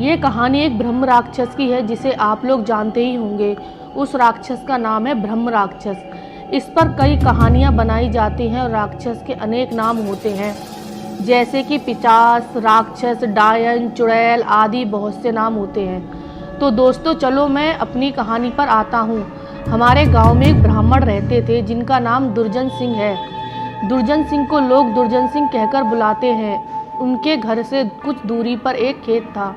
ये कहानी एक ब्रह्म राक्षस की है जिसे आप लोग जानते ही होंगे। उस राक्षस का नाम है ब्रह्म राक्षस। इस पर कई कहानियाँ बनाई जाती हैं और राक्षस के अनेक नाम होते हैं, जैसे कि पिशाच, राक्षस, डायन, चुड़ैल आदि बहुत से नाम होते हैं। तो दोस्तों चलो मैं अपनी कहानी पर आता हूँ। हमारे गांव में एक ब्राह्मण रहते थे जिनका नाम दुर्जन सिंह है। दुर्जन सिंह को लोग दुर्जन सिंह कहकर बुलाते हैं। उनके घर से कुछ दूरी पर एक खेत था।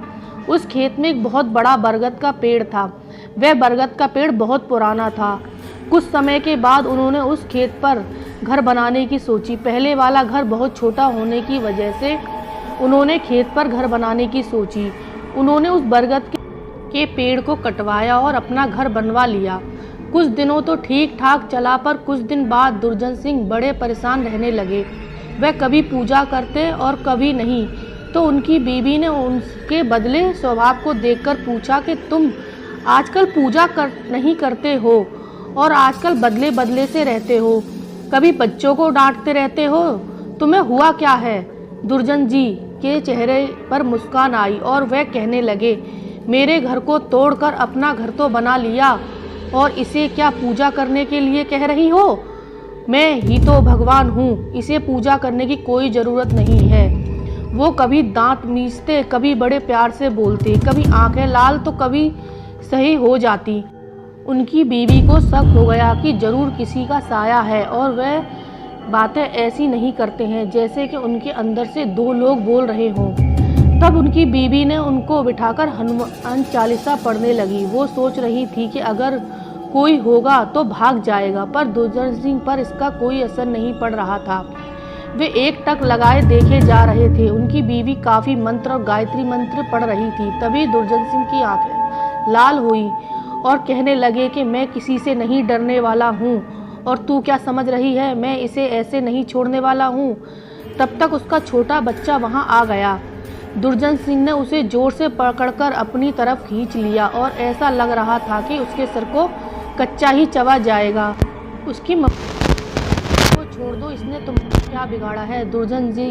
उस खेत में एक बहुत बड़ा बरगद का पेड़ था। वह बरगद का पेड़ बहुत पुराना था। कुछ समय के बाद उन्होंने उस खेत पर घर बनाने की सोची। पहले वाला घर बहुत छोटा होने की वजह से उन्होंने खेत पर घर बनाने की सोची। उन्होंने उस बरगद के पेड़ को कटवाया और अपना घर बनवा लिया। कुछ दिनों तो ठीक ठाक चला, पर कुछ दिन बाद दुर्जन सिंह बड़े परेशान रहने लगे। वह कभी पूजा करते और कभी नहीं। तो उनकी बीवी ने उनके बदले स्वभाव को देखकर पूछा कि तुम आजकल पूजा नहीं करते हो और आजकल बदले बदले से रहते हो, कभी बच्चों को डांटते रहते हो, तुम्हें हुआ क्या है? दुर्जन जी के चेहरे पर मुस्कान आई और वह कहने लगे, मेरे घर को तोड़कर अपना घर तो बना लिया और इसे क्या पूजा करने के लिए कह रही हो? मैं ही तो भगवान हूँ, इसे पूजा करने की कोई ज़रूरत नहीं है। वो कभी दांत मीचते, कभी बड़े प्यार से बोलते, कभी आंखें लाल तो कभी सही हो जाती। उनकी बीवी को शक हो गया कि जरूर किसी का साया है और वह बातें ऐसी नहीं करते हैं जैसे कि उनके अंदर से दो लोग बोल रहे हों। तब उनकी बीवी ने उनको बिठाकर हनुमान चालीसा पढ़ने लगी। वो सोच रही थी कि अगर कोई होगा तो भाग जाएगा, पर दुर्जन सिंह पर इसका कोई असर नहीं पड़ रहा था। वे एक टक लगाए देखे जा रहे थे। उनकी बीवी काफ़ी मंत्र और गायत्री मंत्र पढ़ रही थी। तभी दुर्जन सिंह की आंखें लाल हुई और कहने लगे कि मैं किसी से नहीं डरने वाला हूँ और तू क्या समझ रही है, मैं इसे ऐसे नहीं छोड़ने वाला हूँ। तब तक उसका छोटा बच्चा वहाँ आ गया। दुर्जन सिंह ने उसे जोर से पकड़कर अपनी तरफ खींच लिया और ऐसा लग रहा था कि उसके सर को कच्चा ही चबा जाएगा। उसकी को छोड़ दो, इसने तुमको क्या बिगाड़ा है? दुर्जन जी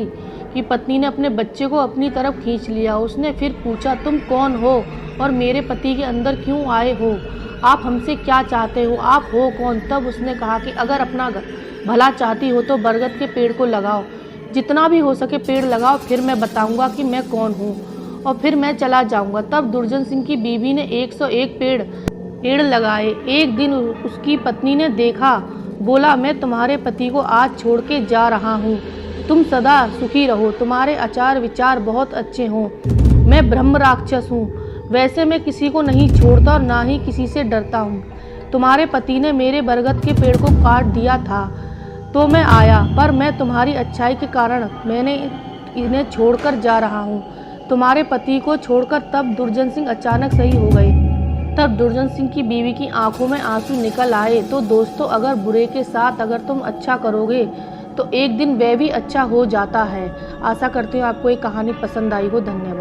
की पत्नी ने अपने बच्चे को अपनी तरफ खींच लिया। उसने फिर पूछा, तुम कौन हो और मेरे पति के अंदर क्यों आए हो? आप हमसे क्या चाहते हो? आप हो कौन? तब उसने कहा कि अगर अपना भला चाहती हो तो बरगद के पेड़ को लगाओ, जितना भी हो सके पेड़ लगाओ, फिर मैं बताऊंगा कि मैं कौन हूँ और फिर मैं चला जाऊंगा। तब दुर्जन सिंह की बीवी ने 101 पेड़ लगाए। एक दिन उसकी पत्नी ने देखा, बोला, मैं तुम्हारे पति को आज छोड़ के जा रहा हूँ। तुम सदा सुखी रहो, तुम्हारे आचार विचार बहुत अच्छे हों। मैं ब्रह्म राक्षस हूँ, वैसे मैं किसी को नहीं छोड़ता और ना ही किसी से डरता हूँ। तुम्हारे पति ने मेरे बरगद के पेड़ को काट दिया था तो मैं आया, पर मैं तुम्हारी अच्छाई के कारण मैंने इन्हें छोड़कर जा रहा हूँ। तुम्हारे पति को छोड़कर तब दुर्जन सिंह अचानक सही हो गए। तब दुर्जन सिंह की बीवी की आंखों में आंसू निकल आए। तो दोस्तों, अगर बुरे के साथ अगर तुम अच्छा करोगे तो एक दिन वह भी अच्छा हो जाता है। आशा करती हूँ आपको ये कहानी पसंद आई हो। धन्यवाद।